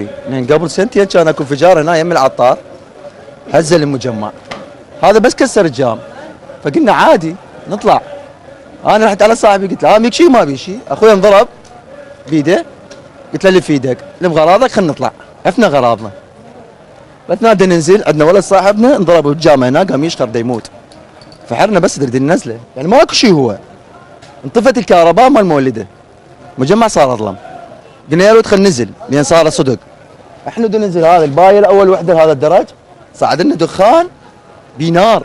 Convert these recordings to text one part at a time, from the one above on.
من قبل سنتين كان اكو انفجار هنا يم العطار، هز المجمع هذا بس كسر الجام، فقلنا عادي نطلع. انا رحت على صاحبي قلت له ميك شيء ما بي شيء، اخوي انضرب بيده، قلت له اللي في ايدك نبغى غراضك خلينا نطلع، عرفنا غراضنا. بتنادى ننزل، عندنا ولد صاحبنا انضرب بالجامع هنا قام يشخر دا يموت، فحرنا بس نريد ننزله، يعني ماكو شيء هو. انطفت الكهرباء مال مولده، مجمع صار اظلم. قلنا يا ولد خلينا ننزل لان صار صدق. احنا بدنا ننزل هذا البايل اول وحده هذا الدرج، صعد لنا دخان بنار.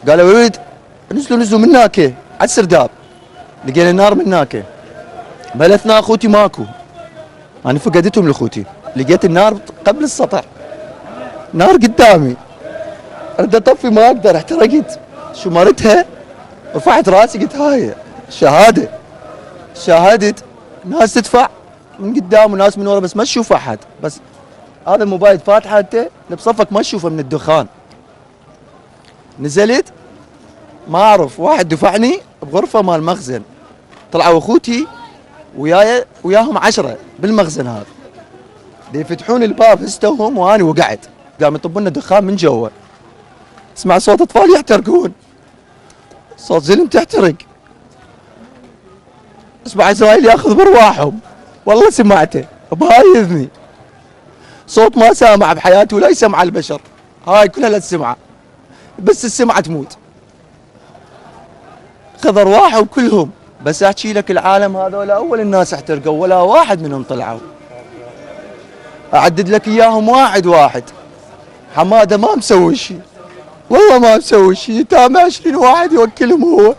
قالوا يا ولد نزلوا من هناك على السرداب، لقينا النار من هناك. بلثنا اخوتي ماكو، انا فقدتهم لاخوتي، لقيت النار قبل السطح، نار قدامي، اريد اطفي ما اقدر، احترقت. شو مرتها رفعت راسي قلت هاي شهاده، شاهدت ناس تدفع من قدام وناس من ورا بس ما تشوف احد، بس هذا الموبايل فاتحه انت بصفك ما تشوفه من الدخان. نزلت ما اعرف، واحد دفعني بغرفه مال مخزن، طلعوا اخوتي وياهم 10 بالمخزن هذا، يفتحون الباب هستوهم واني وقعت، قام يطبون لنا دخان من جوا، اسمع صوت اطفال يحترقون، صوت زلم تحترق، اسمع اسرائيل ياخذ برواحهم، والله سمعته بهاي اذني، صوت ما سامع بحياتي ولا يسمع البشر، هاي كلها لا تسمعه، بس السمعه تموت. خذ ارواحهم كلهم، بس احكي لك العالم هذول اول الناس احترقوا ولا واحد منهم طلعوا. اعدد لك اياهم واحد واحد. حماده ما مسوي شيء، والله ما مسوي شيء، تام 20 واحد يوكلهم هو.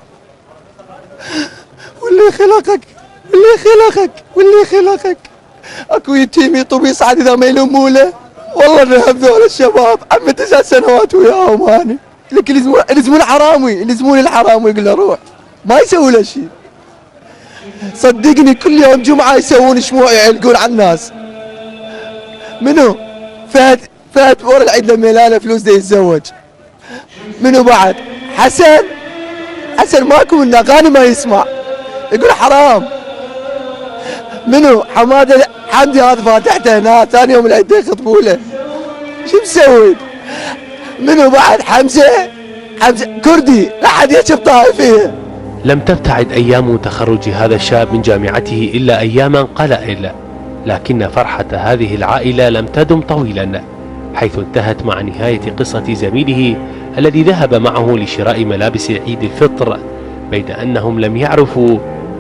واللي خلقك واللي خلقك اكو يتيم يطوب يصعد اذا ما يلموا له. والله انهم ذول الشباب عمي 9 سنوات وياهم اني لك يلزمون حرامي، يلزمون الحرامي يقول له روح، ما يسوي له شيء. صدقني كل يوم جمعه يسوون شموع يعلقون على الناس. منو؟ فهد ورا العيد لما يلاله فلوس دا يتزوج. منو بعد؟ حسن ماكو من اغاني ما يسمع يقول حرام. منو؟ حمدي هذا فاتحته هنا ثاني يوم العيد يخطبوا له، شو مسوي؟ منو بعد؟ حمزه كردي لا حد يشوف طائفيه. لم تبتعد أيام تخرج هذا الشاب من جامعته إلا أياما قلائل، لكن فرحة هذه العائلة لم تدم طويلا، حيث انتهت مع نهاية قصة زميله الذي ذهب معه لشراء ملابس عيد الفطر، بين أنهم لم يعرفوا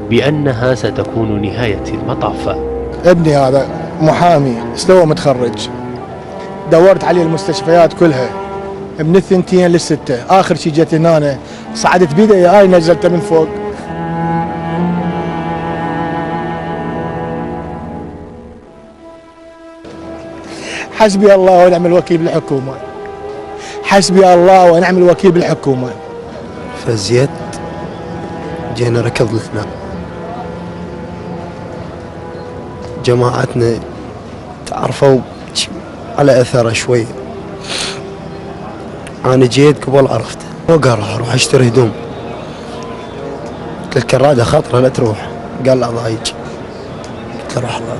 بأنها ستكون نهاية المطاف. ابني هذا محامي استوى متخرج، دورت عليه المستشفيات كلها من 2 ل6، آخر شي جت هنا صعدت بيدي هاي نزلته من فوق. حسبي الله ونعم الوكيل بالحكومة، حسبي الله ونعم الوكيل بالحكومة. فزيت جينا ركض الاثنين، جماعتنا تعرفوا على اثره شوي، انا جيت قبل عرفته وقال اروح اشتري هدوم، قلت له الكراده خطره لا تروح، قال لا ضايج، قلت له روح الله.